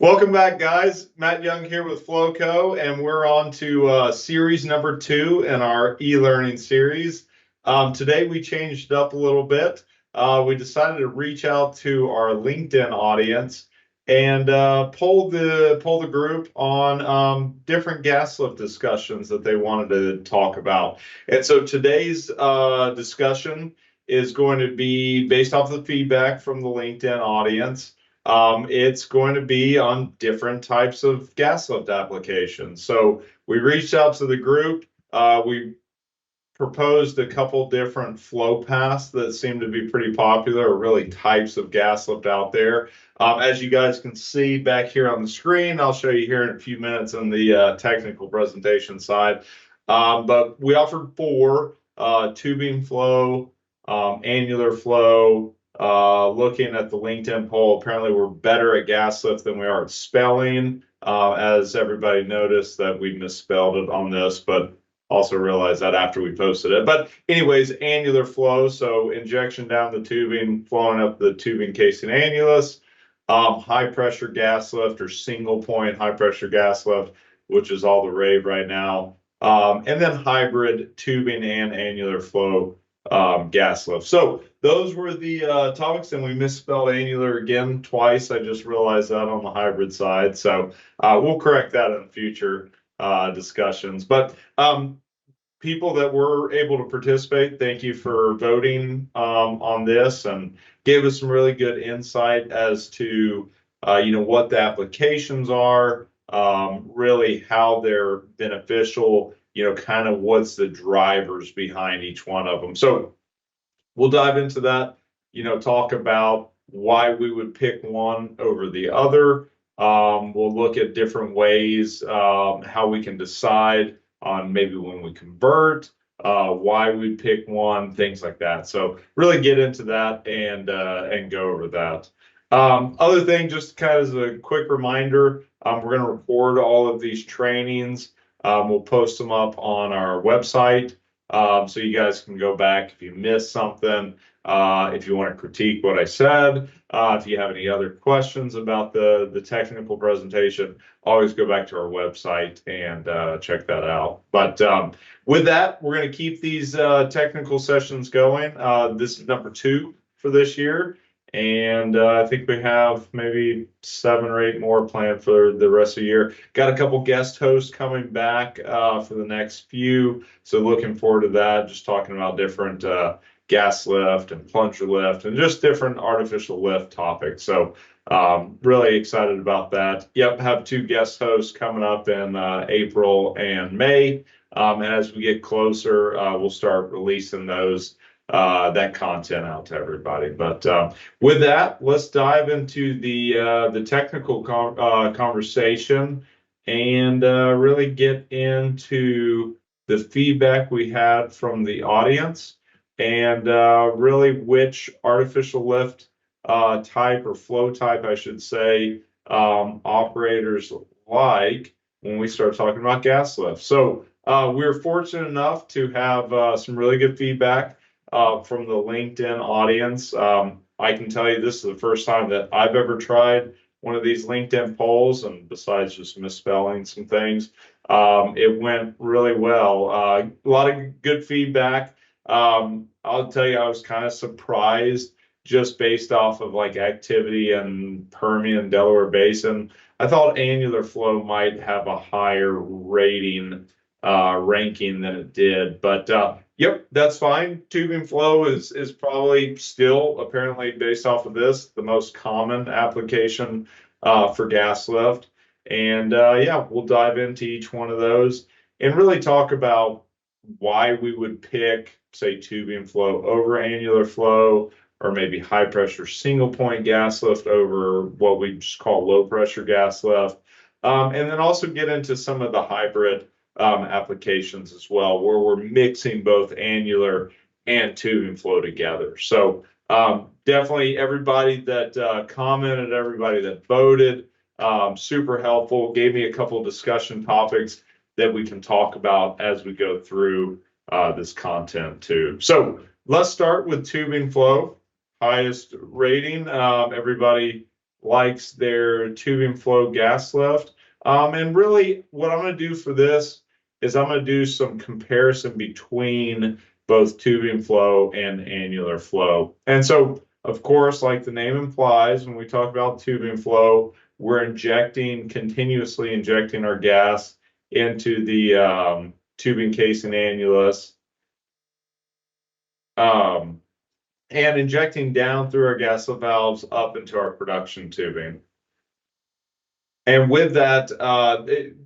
Welcome back, guys. Matt Young here with Flowco, and we're on to series number 2 in our e-learning series. Today we changed it up a little bit. We decided to reach out to our LinkedIn audience and poll the group on different gas lift discussions that they wanted to talk about. And so today's discussion is going to be based off the feedback from the LinkedIn audience. It's going to be on different types of gas lift applications. So we reached out to the group. We proposed a couple different flow paths that seem to be pretty popular, or really types of gas lift out there. As you guys can see back here on the screen, I'll show you here in a few minutes on the technical presentation side. But we offered 4: tubing flow, annular flow. Looking at the LinkedIn poll, apparently we're better at gas lift than we are at spelling, as everybody noticed that we misspelled it on this, but also realized that after we posted it. But anyways, annular flow, so injection down the tubing, flowing up the tubing casing annulus, high pressure gas lift or single point high pressure gas lift, which is all the rave right now, and then hybrid tubing and annular flow gas lift. So those were the topics, and we misspelled annular again twice. I just realized that on the hybrid side. So we'll correct that in future discussions. But people that were able to participate, thank you for voting on this, and gave us some really good insight as to what the applications are, really how they're beneficial, kind of what's the drivers behind each one of them. So we'll dive into that, talk about why we would pick one over the other. We'll look at different ways, how we can decide on maybe when we convert, why we pick one, things like that. So really get into that and go over that. Other thing, just kind of as a quick reminder, we're going to record all of these trainings. We'll post them up on our website, so you guys can go back if you missed something, if you want to critique what I said, if you have any other questions about the technical presentation, always go back to our website and check that out. But with that, we're going to keep these technical sessions going. This is number 2 for this year. And I think we have maybe 7 or 8 more planned for the rest of the year. Got a couple guest hosts coming back for the next few. So looking forward to that, just talking about different gas lift and plunger lift and just different artificial lift topics. So really excited about that. Yep, have 2 guest hosts coming up in April and May. And as we get closer, we'll start releasing that content out to everybody. But with that, let's dive into the technical conversation and really get into the feedback we had from the audience, and really which artificial lift type or flow type, I should say, operators like when we start talking about gas lift. So we're fortunate enough to have some really good feedback from the LinkedIn audience. I can tell you this is the first time that I've ever tried one of these LinkedIn polls, and besides just misspelling some things, it went really well. A lot of good feedback. I'll tell you, I was kind of surprised just based off of like activity in Permian, Delaware Basin. I thought annular flow might have a higher rating ranking than it did, but yep, that's fine. Tubing flow is probably still, apparently based off of this, the most common application for gas lift. And yeah, we'll dive into each one of those and really talk about why we would pick, say, tubing flow over annular flow, or maybe high pressure single point gas lift over what we just call low pressure gas lift. And then also get into some of the hybrid applications as well, where we're mixing both annular and tubing flow together. So definitely everybody that commented, everybody that voted, super helpful, gave me a couple of discussion topics that we can talk about as we go through this content too. So let's start with tubing flow, highest rating. Everybody likes their tubing flow gas lift. And really, what I'm going to do for this is I'm going to do some comparison between both tubing flow and annular flow. And so, of course, like the name implies, when we talk about tubing flow, we're continuously injecting our gas into the tubing casing annulus, um, and injecting down through our gas lift valves up into our production tubing. And with that,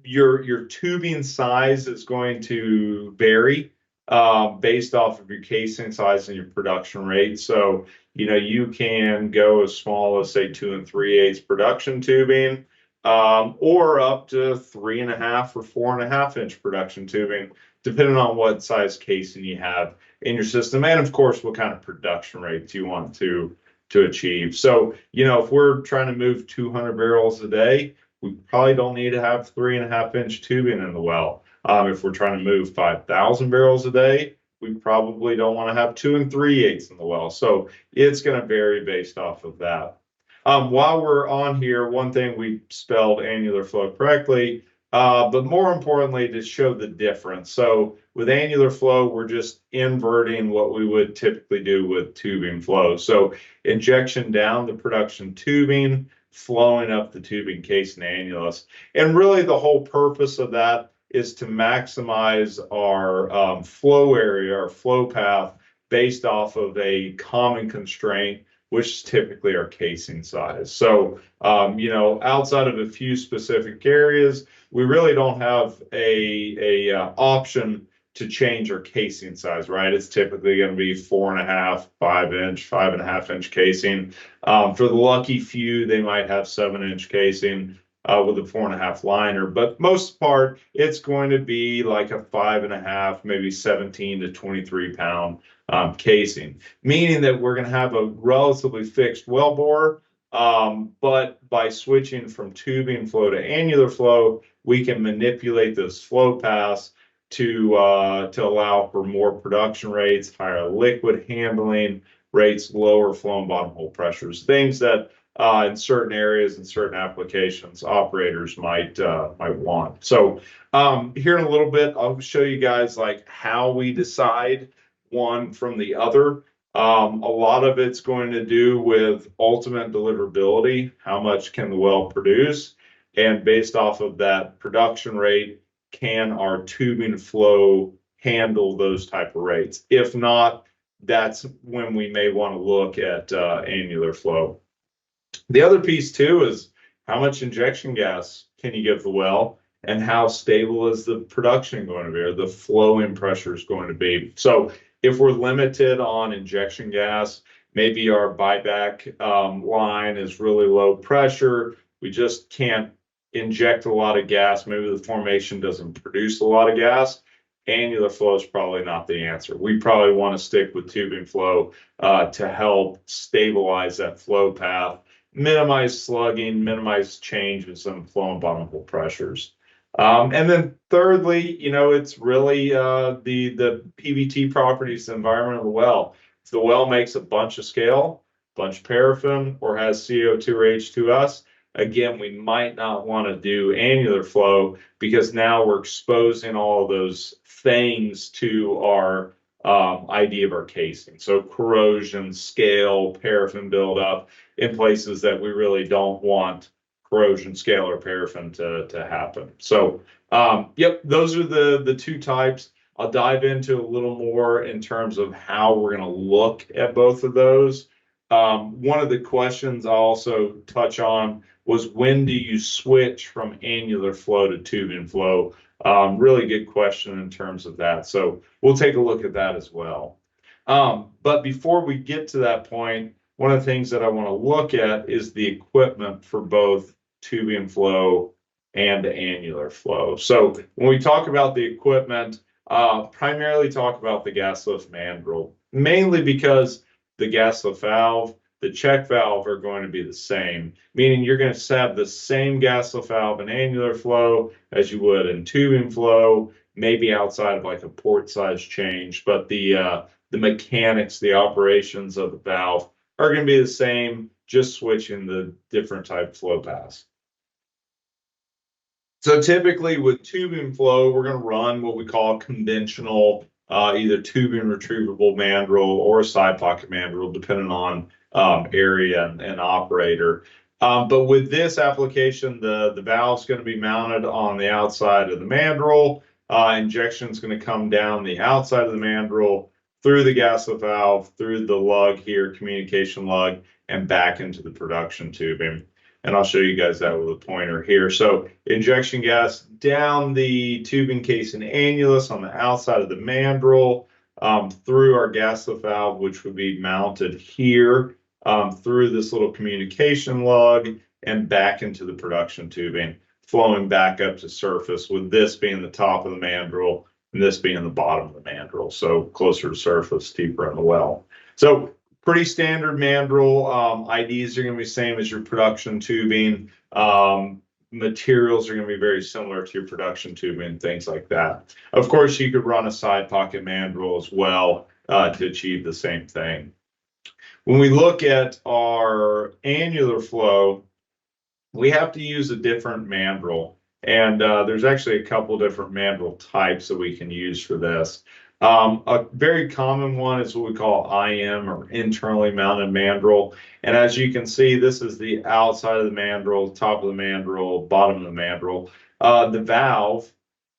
your tubing size is going to vary based off of your casing size and your production rate. So, you can go as small as say 2 3/8 production tubing, or up to 3.5 or 4.5 inch production tubing, depending on what size casing you have in your system, and of course, what kind of production rates you want to achieve. So, if we're trying to move 200 barrels a day, we probably don't need to have 3.5 inch tubing in the well. If we're trying to move 5,000 barrels a day, we probably don't want to have 2 3/8 in the well. So it's going to vary based off of that. While we're on here, one thing we spelled annular flow correctly, but more importantly, to show the difference. So with annular flow, we're just inverting what we would typically do with tubing flow. So injection down the production tubing, flowing up the tubing casing annulus. And really the whole purpose of that is to maximize our flow area, our flow path, based off of a common constraint, which is typically our casing size. So, outside of a few specific areas, we really don't have a option to change our casing size, right? It's typically going to be 4.5, 5 inch, 5.5 inch casing. For the lucky few, they might have 7 inch casing with a 4.5 liner, but most part, it's going to be like a 5.5, maybe 17 to 23 pound casing, meaning that we're going to have a relatively fixed wellbore. But by switching from tubing flow to annular flow, we can manipulate those flow paths to allow for more production rates, higher liquid handling rates, lower flow and bottom hole pressures, things that in certain areas and certain applications operators might want. So here in a little bit, I'll show you guys like how we decide one from the other. A lot of it's going to do with ultimate deliverability, how much can the well produce, and based off of that production rate, can our tubing flow handle those type of rates? If not, that's when we may want to look at annular flow. The other piece too is how much injection gas can you give the well, and how stable is the production going to be, or the flowing pressure is going to be. So if we're limited on injection gas, maybe our buyback line is really low pressure, we just can't inject a lot of gas, maybe the formation doesn't produce a lot of gas, annular flow is probably not the answer. We probably want to stick with tubing flow to help stabilize that flow path, minimize slugging, minimize changes in flow and bottom hole pressures. And then thirdly, it's really the PBT properties, the environment of the well. If the well makes a bunch of scale, bunch of paraffin, or has CO2 or H2S, again, we might not want to do annular flow because now we're exposing all of those things to our idea of our casing. So corrosion, scale, paraffin buildup in places that we really don't want corrosion, scale, or paraffin to happen. So, yep, those are the two types. I'll dive into a little more in terms of how we're going to look at both of those. One of the questions I'll also touch on was, when do you switch from annular flow to tubing flow? Really good question in terms of that. So we'll take a look at that as well. But before we get to that point, one of the things that I want to look at is the equipment for both tubing flow and annular flow. So when we talk about the equipment, primarily talk about the gas lift mandrel, mainly because the gas lift valve, the check valve are going to be the same, meaning you're going to have the same gas lift valve in annular flow as you would in tubing flow, maybe outside of like a port size change, but the mechanics, the operations of the valve are going to be the same. just switching the different type flow paths. So typically with tubing flow, we're going to run what we call conventional, either tubing retrievable mandrel or a side pocket mandrel, depending on area and operator. But with this application, the valve's going to be mounted on the outside of the mandrel. Injection is going to come down the outside of the mandrel, through the gaslet valve, through the lug here, communication lug, and back into the production tubing. And I'll show you guys that with a pointer here. So injection gas down the tubing casing annulus on the outside of the mandrel, through our gaslet valve, which would be mounted here, through this little communication lug, and back into the production tubing, flowing back up to surface, with this being the top of the mandrel and this being the bottom of the mandrel. So closer to surface, deeper in the well. So pretty standard mandrel. IDs are going to be the same as your production tubing. Materials are going to be very similar to your production tubing, things like that. Of course, you could run a side pocket mandrel as well to achieve the same thing. When we look at our annular flow, we have to use a different mandrel. And there's actually a couple different mandrel types that we can use for this. A very common one is what we call IM, or internally mounted mandrel. And as you can see, this is the outside of the mandrel, top of the mandrel, bottom of the mandrel. The valve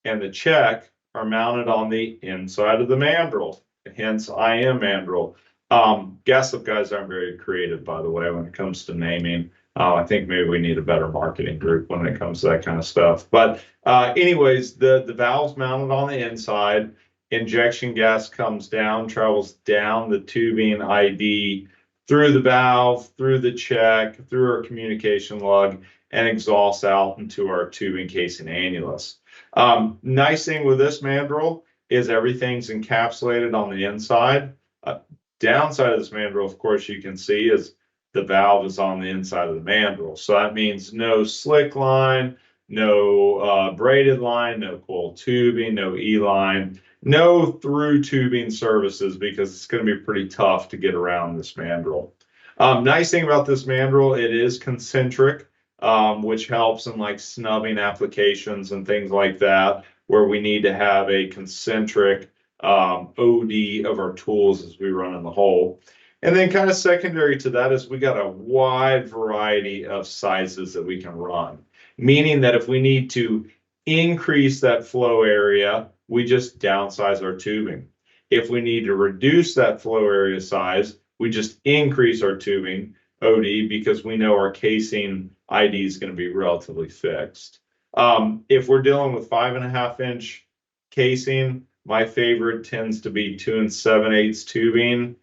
and the check are mounted on the inside of the mandrel, hence IM mandrel. Gaslet guys aren't very creative, by the way, when it comes to naming. I think maybe we need a better marketing group when it comes to that kind of stuff. But anyways, the valve's mounted on the inside. Injection gas comes down, travels down the tubing ID, through the valve, through the check, through our communication lug, and exhausts out into our tubing casing annulus. Nice thing with this mandrel is everything's encapsulated on the inside. Downside of this mandrel, of course, you can see is the valve is on the inside of the mandrel. So that means no slick line, no braided line, no coiled tubing, no E-line, no through tubing services, because it's going to be pretty tough to get around this mandrel. Nice thing about this mandrel, it is concentric, which helps in like snubbing applications and things like that, where we need to have a concentric OD of our tools as we run in the hole. And then kind of secondary to that is we got a wide variety of sizes that we can run, meaning that if we need to increase that flow area, we just downsize our tubing. If we need to reduce that flow area size, we just increase our tubing OD, because we know our casing ID is going to be relatively fixed. If we're dealing with 5.5 inch casing, my favorite tends to be 2 7/8 tubing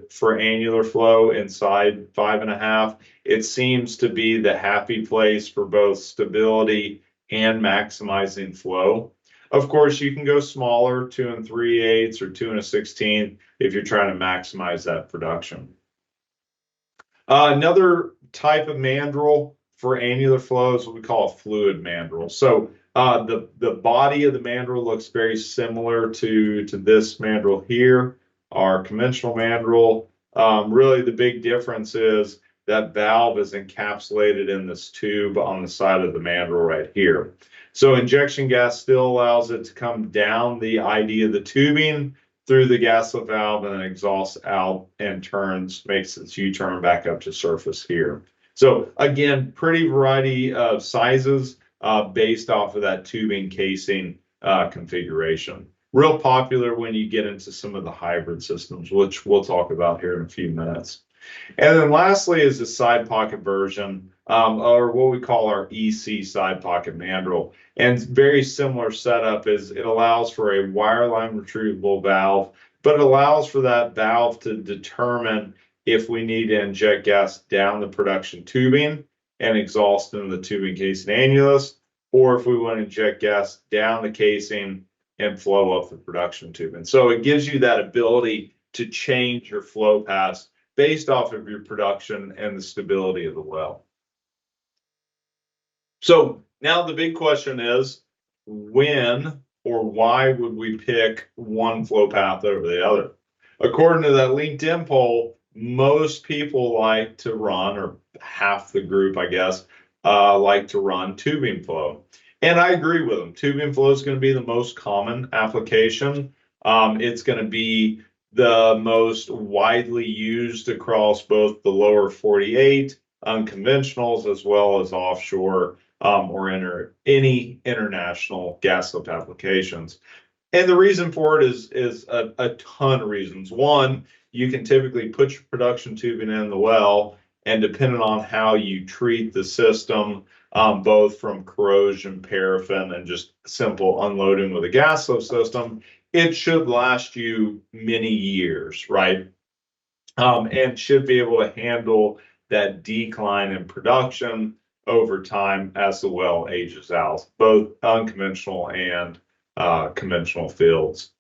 for annular flow inside 5.5. It seems to be the happy place for both stability and maximizing flow. Of course, you can go smaller, 2 3/8 or 2 1/16, if you're trying to maximize that production. Another type of mandrel for annular flow is what we call a fluid mandrel. So the body of the mandrel looks very similar to this mandrel here, our conventional mandrel. Really the big difference is that valve is encapsulated in this tube on the side of the mandrel right here. So injection gas still allows it to come down the ID of the tubing, through the gaslet valve, and then exhausts out and makes its U-turn back up to surface here. So again, pretty variety of sizes based off of that tubing casing configuration. Real popular when you get into some of the hybrid systems, which we'll talk about here in a few minutes. And then lastly is the side pocket version, or what we call our EC side pocket mandrel. And very similar setup is it allows for a wireline retrievable valve, but it allows for that valve to determine if we need to inject gas down the production tubing and exhaust in the tubing casing annulus, or if we want to inject gas down the casing and flow up the production tubing. So it gives you that ability to change your flow paths based off of your production and the stability of the well. So now the big question is, when or why would we pick one flow path over the other? According to that LinkedIn poll, most people like to run, or half the group, I guess, like to run tubing flow. And I agree with them. Tubing flow is going to be the most common application. It's going to be the most widely used across both the lower 48 unconventionals as well as offshore or any international gas lift applications. And the reason for it is a ton of reasons. One, you can typically put your production tubing in the well, and depending on how you treat the system, both from corrosion, paraffin, and just simple unloading with a gas lift system, it should last you many years, right? And should be able to handle that decline in production over time as the well ages out, both unconventional and conventional fields.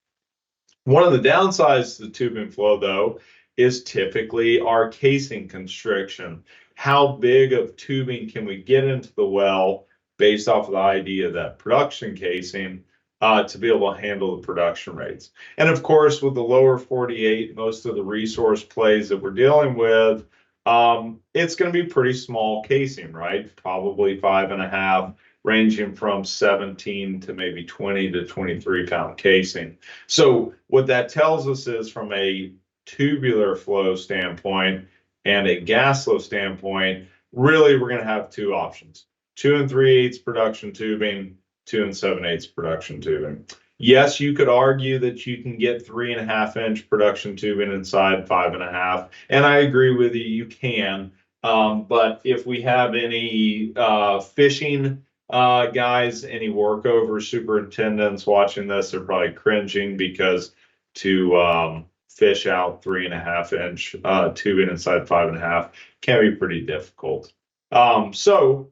One of the downsides to the tubing flow, though, is typically our casing constriction. How big of tubing can we get into the well based off of the idea that production casing to be able to handle the production rates? And of course, with the lower 48, most of the resource plays that we're dealing with, it's going to be pretty small casing, right? Probably 5.5, ranging from 17 to maybe 20 to 23 pound casing. So what that tells us is, from a tubular flow standpoint and a gas flow standpoint, really we're going to have two options: 2 3/8 production tubing, 2 7/8 production tubing. Yes, you could argue that you can get 3.5-inch production tubing inside 5.5, and I agree with you, you can. But if we have any fishing guys, any workover superintendents watching this, they're probably cringing, because to fish out 3.5-inch tubing inside 5.5 can be pretty difficult. So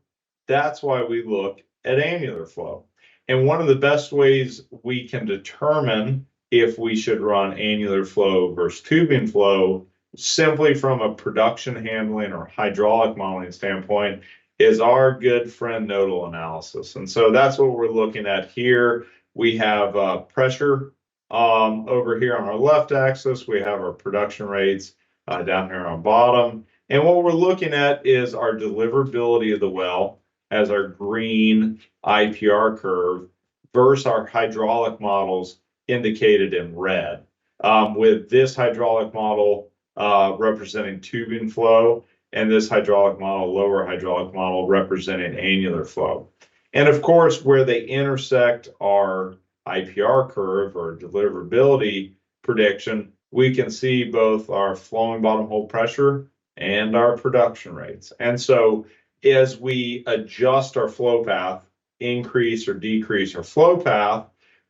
that's why we look at annular flow. And one of the best ways we can determine if we should run annular flow versus tubing flow, simply from a production handling or hydraulic modeling standpoint, is our good friend nodal analysis. And so that's what we're looking at here. We have pressure over here on our left axis. We have our production rates down here on bottom. And what we're looking at is our deliverability of the well as our green IPR curve versus our hydraulic models indicated in red. With this hydraulic model representing tubing flow, and this hydraulic model, lower hydraulic model, representing annular flow. And of course, where they intersect our IPR curve, or deliverability prediction, we can see both our flowing bottom hole pressure and our production rates. And so as we adjust our flow path, increase or decrease our flow path,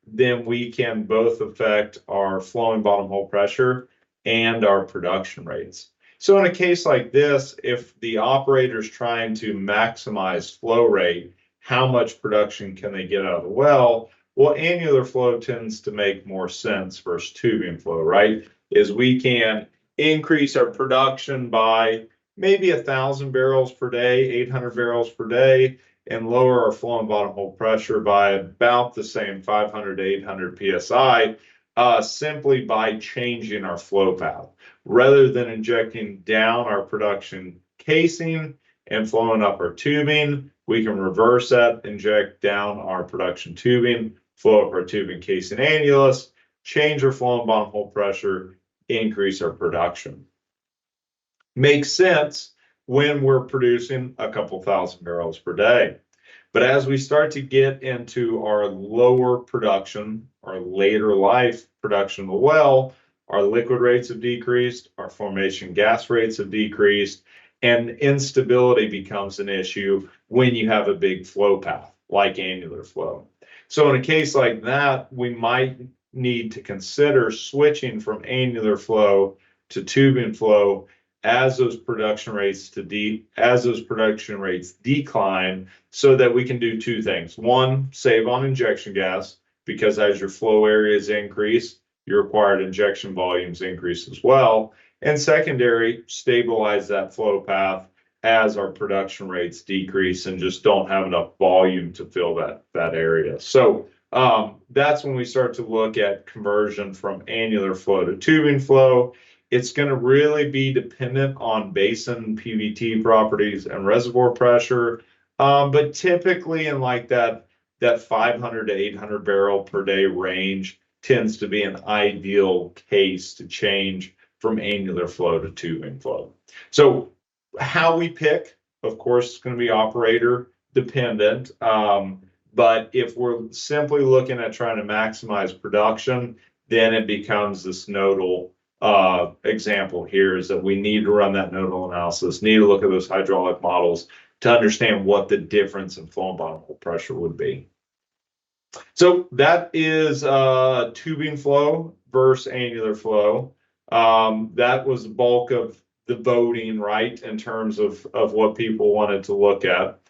then we can both affect our flowing bottom hole pressure and our production rates. So in a case like this, if the operator's trying to maximize flow rate, how much production can they get out of the well? Well, annular flow tends to make more sense versus tubing flow, right? Is we can increase our production by maybe 1,000 barrels per day, 800 barrels per day, and lower our flowing bottom hole pressure by about the same 500 to 800 psi, simply by changing our flow path. Rather than injecting down our production casing and flowing up our tubing, we can reverse that, inject down our production tubing, flow up our tubing casing annulus, change our flowing bottom hole pressure, increase our production. Makes sense when we're producing a couple thousand barrels per day. But as we start to get into our lower production, our later life production of the well, our liquid rates have decreased, our formation gas rates have decreased, and instability becomes an issue when you have a big flow path like annular flow. So in a case like that, we might need to consider switching from annular flow to tubing flow as those production rates decline, so that we can do two things. One, save on injection gas, because as your flow areas increase, your required injection volumes increase as well. And secondary, stabilize that flow path as our production rates decrease and just don't have enough volume to fill that area. So that's when we start to look at conversion from annular flow to tubing flow. It's going to really be dependent on basin PVT properties and reservoir pressure. But typically in like that 500 to 800 barrel per day range tends to be an ideal case to change from annular flow to tubing flow. So how we pick, of course, is going to be operator dependent. But if we're simply looking at trying to maximize production, then it becomes this nodal example here is that we need to run that nodal analysis, need to look at those hydraulic models to understand what the difference in flow and bottom hole pressure would be. So that is tubing flow versus annular flow. That was the bulk of the voting, right, in terms of what people wanted to look at.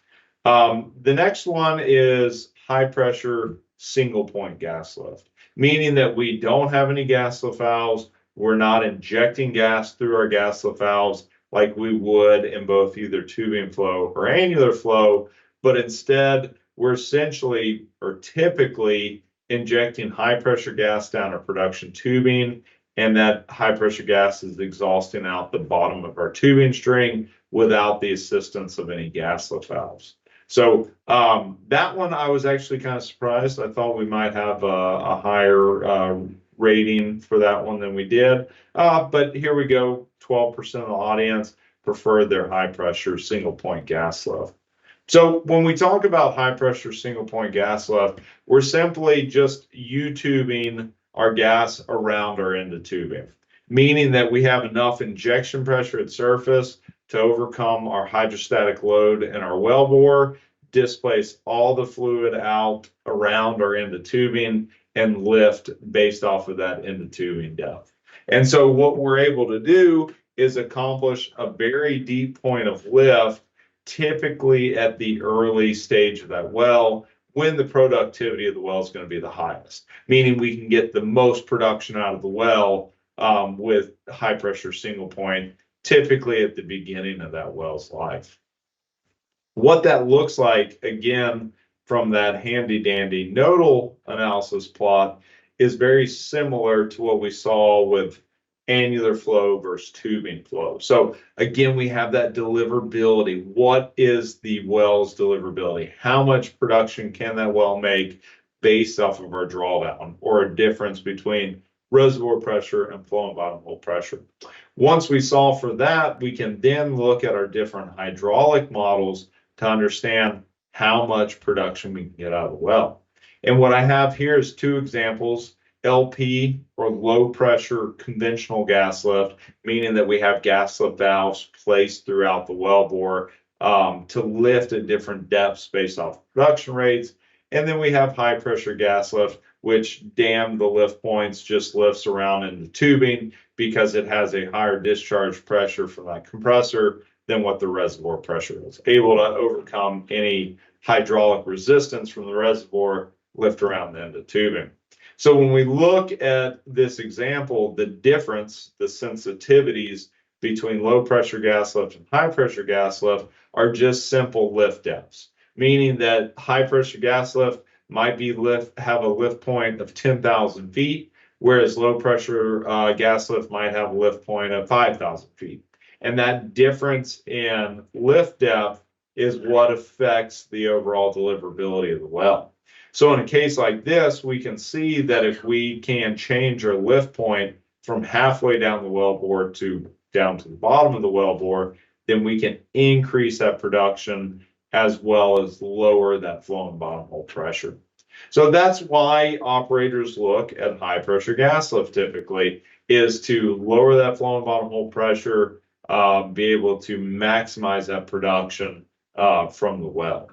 The next one is high pressure single point gas lift, meaning that we don't have any gas lift valves. We're not injecting gas through our gas lift valves like we would in both either tubing flow or annular flow, but instead we're essentially or typically injecting high pressure gas down our production tubing, and that high pressure gas is exhausting out the bottom of our tubing string without the assistance of any gas lift valves. So that one I was actually kind of surprised. I thought we might have a higher rating for that one than we did. But here we go, 12% of the audience preferred their high pressure single point gas lift. So when we talk about high pressure single point gas lift, we're simply just U-tubing our gas around our end of tubing, meaning that we have enough injection pressure at surface to overcome our hydrostatic load in our wellbore, displace all the fluid out around our end of tubing, and lift based off of that end of tubing depth. And so what we're able to do is accomplish a very deep point of lift, typically at the early stage of that well, when the productivity of the well is going to be the highest, meaning we can get the most production out of the well with high pressure single point, typically at the beginning of that well's life. What that looks like, again, from that handy dandy nodal analysis plot is very similar to what we saw with annular flow versus tubing flow. So again, we have that deliverability. What is the well's deliverability? How much production can that well make based off of our drawdown, or a difference between reservoir pressure and flow and bottom hole pressure? Once we solve for that, we can then look at our different hydraulic models to understand how much production we can get out of the well. And what I have here is two examples. LP, or low pressure conventional gas lift, meaning that we have gas lift valves placed throughout the wellbore to lift at different depths based off production rates. And then we have high pressure gas lift, which damn the lift points, just lifts around in the tubing because it has a higher discharge pressure from that compressor than what the reservoir pressure is. Able to overcome any hydraulic resistance from the reservoir, lift around the end of tubing. So when we look at this example, the difference, the sensitivities between low pressure gas lift and high pressure gas lift are just simple lift depths, meaning that high pressure gas lift might be have a lift point of 10,000 feet, whereas low pressure gas lift might have a lift point of 5,000 feet. And that difference in lift depth is what affects the overall deliverability of the well. So in a case like this, we can see that if we can change our lift point from halfway down the wellbore to down to the bottom of the wellbore, then we can increase that production as well as lower that flow and bottom hole pressure. So that's why operators look at high pressure gas lift typically, is to lower that flow and bottom hole pressure, be able to maximize that production from the well.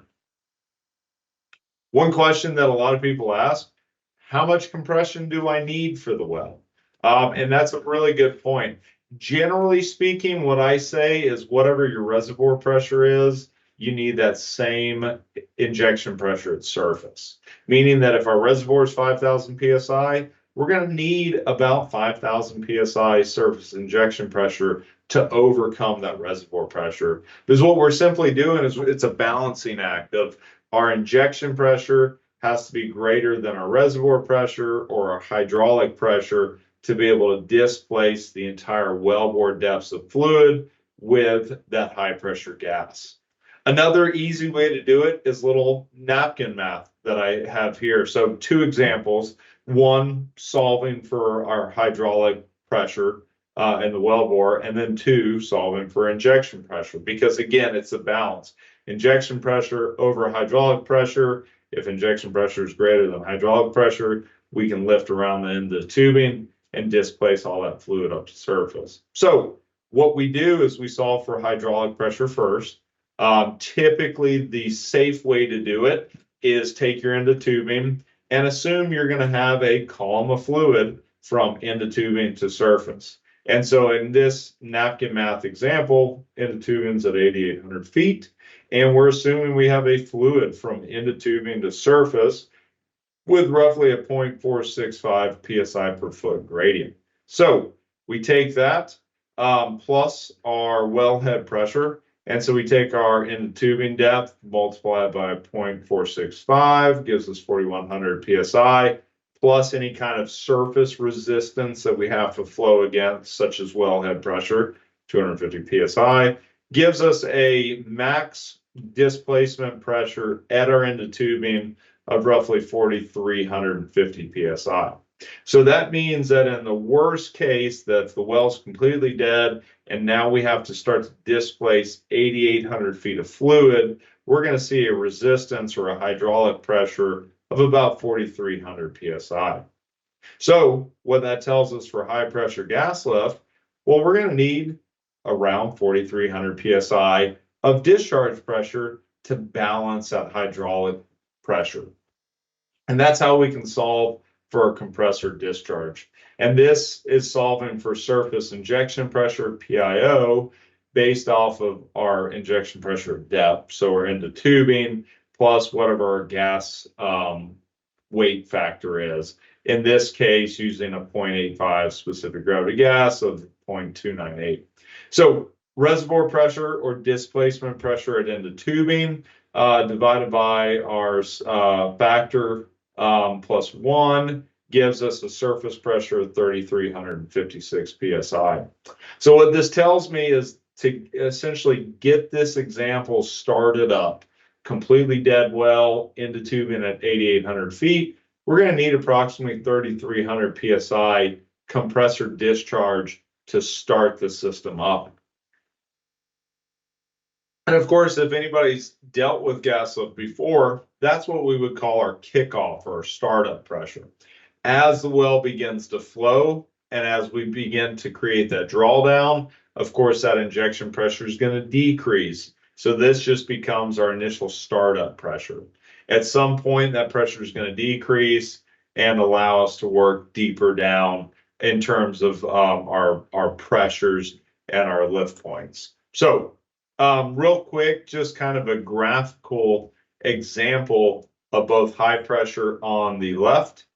One question that a lot of people ask, how much compression do I need for the well? And that's a really good point. Generally speaking, what I say is whatever your reservoir pressure is, you need that same injection pressure at surface. Meaning that if our reservoir is 5,000 PSI, we're going to need about 5,000 PSI surface injection pressure to overcome that reservoir pressure. Because what we're simply doing is it's a balancing act of our injection pressure has to be greater than our reservoir pressure or our hydraulic pressure to be able to displace the entire wellbore depths of fluid with that high pressure gas. Another easy way to do it is little napkin math that I have here. So two examples, one solving for our hydraulic pressure in the wellbore, and then two solving for injection pressure, because again, it's a balance. Injection pressure over hydraulic pressure. If injection pressure is greater than hydraulic pressure, we can lift around the end of the tubing and displace all that fluid up to surface. So what we do is we solve for hydraulic pressure first. Typically, the safe way to do it is take your end of tubing and assume you're going to have a column of fluid from end of tubing to surface. And so in this napkin math example, end of tubing's at 8,800 feet, and we're assuming we have a fluid from end of tubing to surface with roughly a 0.465 psi per foot gradient. So we take that plus our wellhead pressure, and so we take our end of tubing depth, multiply it by 0.465, gives us 4,100 psi, plus any kind of surface resistance that we have to flow against, such as wellhead pressure, 250 psi, gives us a max displacement pressure at our end of tubing of roughly 4,350 psi. So that means that in the worst case, that the well's completely dead, and now we have to start to displace 8,800 feet of fluid, we're going to see a resistance or a hydraulic pressure of about 4,300 psi. So what that tells us for high pressure gas lift, well, we're going to need around 4,300 psi of discharge pressure to balance that hydraulic pressure. And that's how we can solve for a compressor discharge. And this is solving for surface injection pressure, PIO, based off of our injection pressure depth. So we're into tubing plus whatever our gas weight factor is. In this case, using a 0.85 specific gravity gas of 0.298. So reservoir pressure or displacement pressure at end of tubing divided by our factor plus 1 gives us a surface pressure of 3,356 psi. So what this tells me is to essentially get this example started up, completely dead well, into tubing at 8,800 feet, we're going to need approximately 3,300 psi compressor discharge to start the system up. And of course, if anybody's dealt with gas lift before, that's what we would call our kickoff or startup pressure. As the well begins to flow and as we begin to create that drawdown, of course, that injection pressure is going to decrease. So this just becomes our initial startup pressure. At some point, that pressure is going to decrease and allow us to work deeper down in terms of our pressures and our lift points. So real quick, just kind of a graphical example of both high pressure on the left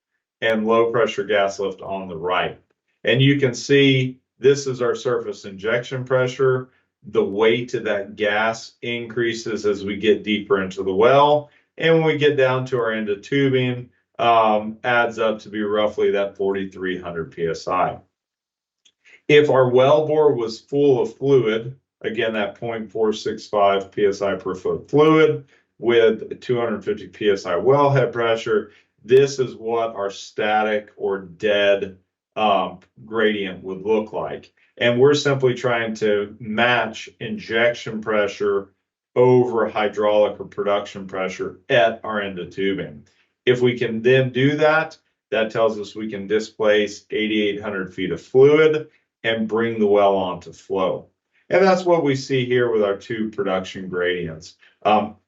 and low pressure gas lift on the right. And you can see this is our surface injection pressure. The weight of that gas increases as we get deeper into the well. And when we get down to our end of tubing, adds up to be roughly that 4,300 psi. If our wellbore was full of fluid, again, that 0.465 psi per foot fluid with 250 psi wellhead pressure, this is what our static or dead gradient would look like. And we're simply trying to match injection pressure over hydraulic or production pressure at our end of tubing. If we can then do that, that tells us we can displace 8,800 feet of fluid and bring the well on to flow. And that's what we see here with our two production gradients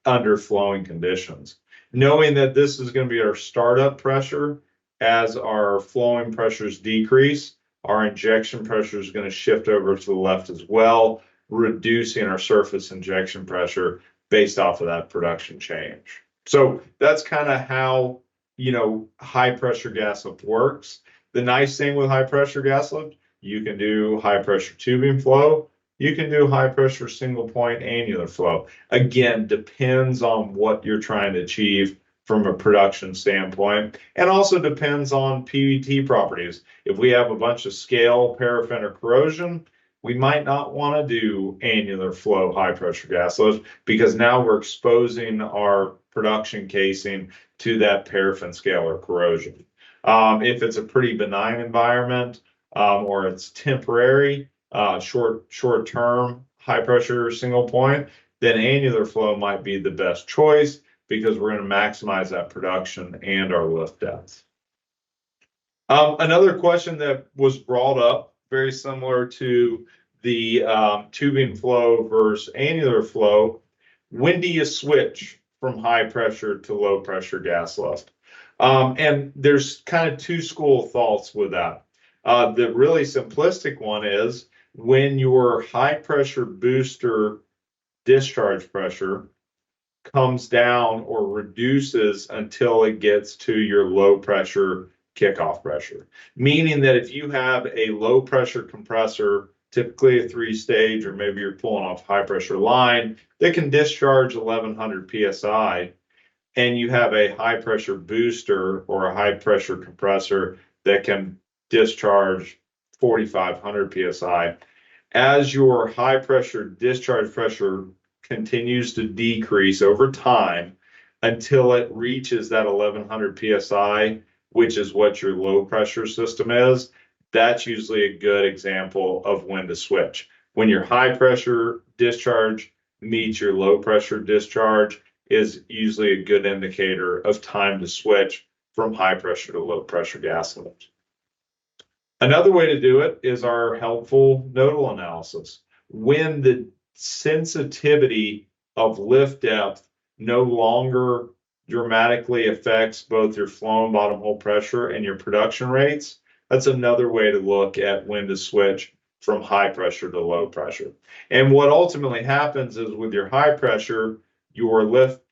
under flowing conditions. Knowing that this is going to be our startup pressure, as our flowing pressures decrease, our injection pressure is going to shift over to the left as well, reducing our surface injection pressure based off of that production change. So that's kind of how, high pressure gas lift works. The nice thing with high pressure gas lift, you can do high pressure tubing flow. You can do high pressure single point annular flow. Again, depends on what you're trying to achieve from a production standpoint, and also depends on PVT properties. If we have a bunch of scale, paraffin, or corrosion, we might not want to do annular flow high pressure gas lift because now we're exposing our production casing to that paraffin scale or corrosion. If it's a pretty benign environment or it's temporary, short term, high pressure single point, then annular flow might be the best choice because we're going to maximize that production and our lift depth. Another question that was brought up, very similar to the tubing flow versus annular flow, when do you switch from high pressure to low pressure gas lift? And there's kind of two school of thoughts with that. The really simplistic one is when your high pressure booster discharge pressure comes down or reduces until it gets to your low pressure kickoff pressure. Meaning that if you have a low pressure compressor, typically a 3-stage, or maybe you're pulling off high pressure line that can discharge 1100 psi, and you have a high pressure booster or a high pressure compressor that can discharge 4500 psi, as your high pressure discharge pressure continues to decrease over time until it reaches that 1100 psi, which is what your low pressure system is, that's usually a good example of when to switch. When your high pressure discharge meets your low pressure discharge is usually a good indicator of time to switch from high pressure to low pressure gas lift. Another way to do it is our helpful nodal analysis. When the sensitivity of lift depth no longer dramatically affects both your flow and bottom hole pressure and your production rates, that's another way to look at when to switch from high pressure to low pressure. And what ultimately happens is with your high pressure, your lift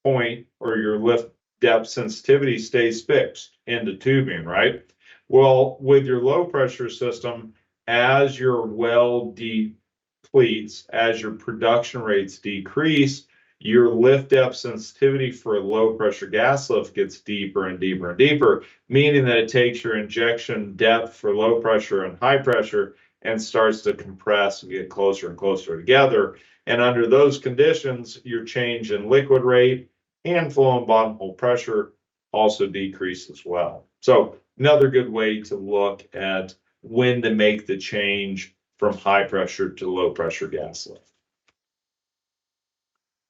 point or your lift depth sensitivity stays fixed into tubing, right? Well, with your low pressure system, as your well depletes, as your production rates decrease, your lift depth sensitivity for a low pressure gas lift gets deeper and deeper and deeper, meaning that it takes your injection depth for low pressure and high pressure and starts to compress and get closer and closer together. And under those conditions, your change in liquid rate and flow and bottom hole pressure also decrease as well. So another good way to look at when to make the change from high pressure to low pressure gas lift.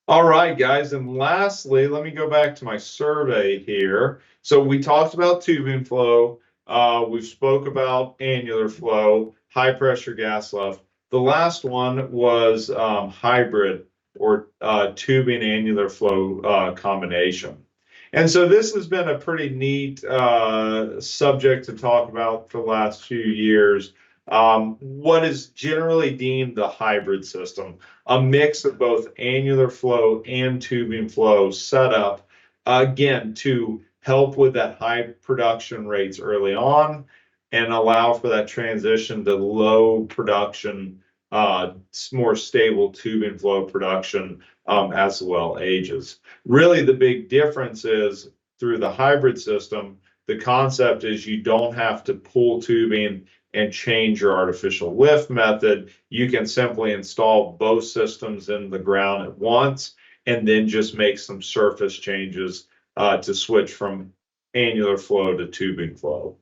All right, guys, and lastly, let me go back to my survey here. So we talked about tubing flow, we spoke about annular flow, high pressure gas lift. The last one was hybrid or tubing annular flow combination. And so this has been a pretty neat subject to talk about for the last few years. What is generally deemed the hybrid system, a mix of both annular flow and tubing flow setup, again, to help with that high production rates early on and allow for that transition to low production, more stable tubing flow production as the well ages. Really, the big difference is through the hybrid system, the concept is you don't have to pull tubing and change your artificial lift method. You can simply install both systems in the ground at once and then just make some surface changes to switch from annular flow to tubing flow.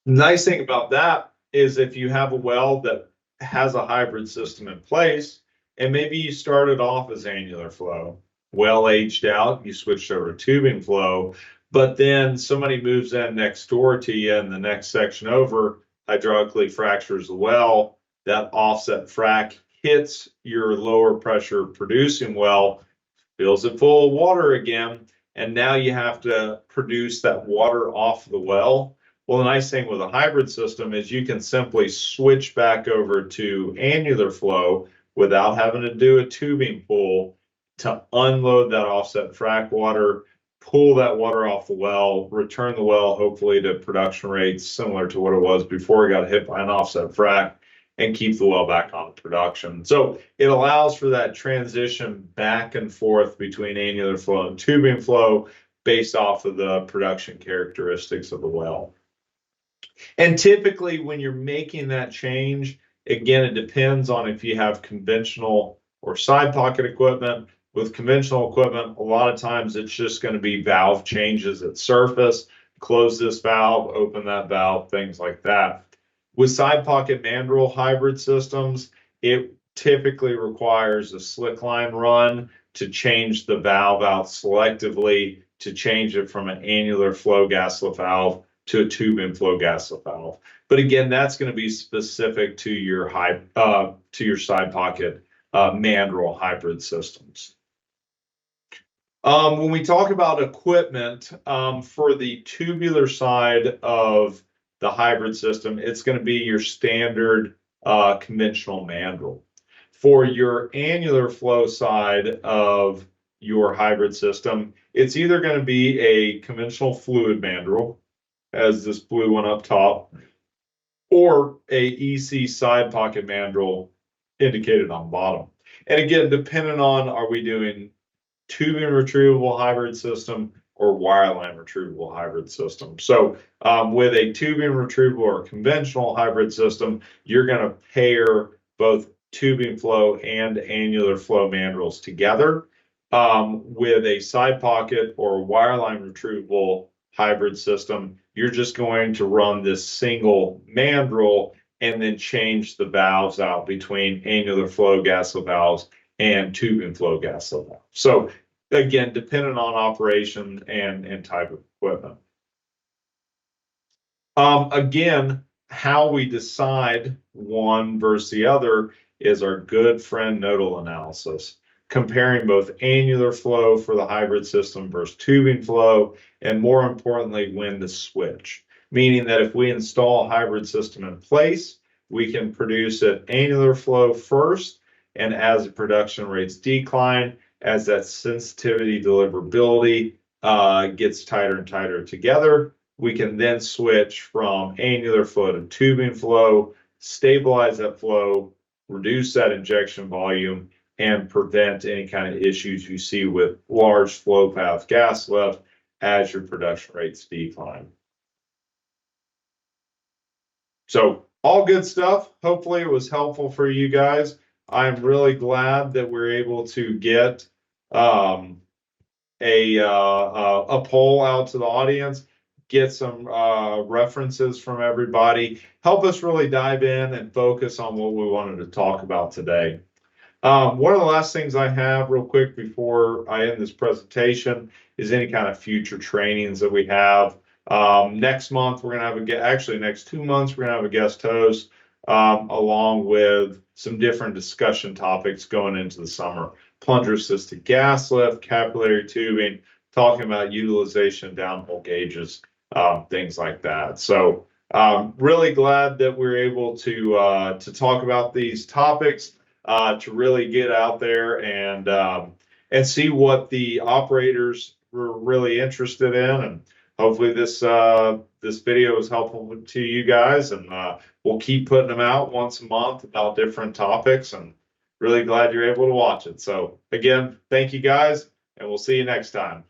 The nice thing about that is if you have a well that has a hybrid system in place, and maybe you started off as annular flow, well aged out, you switched over to tubing flow, but then somebody moves in next door to you and the next section over hydraulically fractures the well, that offset frac hits your lower pressure producing well, fills it full of water again, and now you have to produce that water off the well. Well, the nice thing with a hybrid system is you can simply switch back over to annular flow without having to do a tubing pull to unload that offset frac water, pull that water off the well, return the well hopefully to production rates similar to what it was before it got hit by an offset frac, and keep the well back on production. So it allows for that transition back and forth between annular flow and tubing flow based off of the production characteristics of the well. And typically when you're making that change, again, it depends on if you have conventional or side pocket equipment. With conventional equipment, a lot of times it's just going to be valve changes at surface, close this valve, open that valve, things like that. With side pocket mandrel hybrid systems, it typically requires a slick line run to change the valve out selectively to change it from an annular flow gaslet valve to a tube inflow gaslet valve. But again, that's going to be specific to your side pocket mandrel hybrid systems. When we talk about equipment for the tubular side of the hybrid system, it's going to be your standard conventional mandrel. For your annular flow side of your hybrid system, it's either going to be a conventional fluid mandrel, as this blue one up top, or a EC side pocket mandrel indicated on bottom. And again, depending on, are we doing tubing retrievable hybrid system or wireline retrievable hybrid system. So with a tubing retrievable or conventional hybrid system, you're going to pair both tubing flow and annular flow mandrels together. With a side pocket or wireline retrievable hybrid system, you're just going to run this single mandrel and then change the valves out between annular flow gaslet valves and tubing flow gaslet valves. So again, depending on operation and type of equipment. Again, how we decide one versus the other is our good friend nodal analysis, comparing both annular flow for the hybrid system versus tubing flow, and more importantly, when to switch. Meaning that if we install a hybrid system in place, we can produce at annular flow first, and as the production rates decline, as that sensitivity deliverability gets tighter and tighter together, we can then switch from annular flow to tubing flow, stabilize that flow, reduce that injection volume, and prevent any kind of issues you see with large flow path gas lift as your production rates decline. So all good stuff. Hopefully it was helpful for you guys. I'm really glad that we're able to get a poll out to the audience, get some references from everybody, help us really dive in and focus on what we wanted to talk about today. One of the last things I have real quick before I end this presentation is any kind of future trainings that we have. Next month, we're going to have actually next 2 months, we're going to have a guest host along with some different discussion topics going into the summer. Plunger assisted gas lift, capillary tubing, talking about utilization, downhole gauges, things like that. So really glad that we're able to talk about these topics, to really get out there and see what the operators were really interested in. And hopefully this video was helpful to you guys, and we'll keep putting them out once a month about different topics, and really glad you're able to watch it. So again, thank you guys, and we'll see you next time.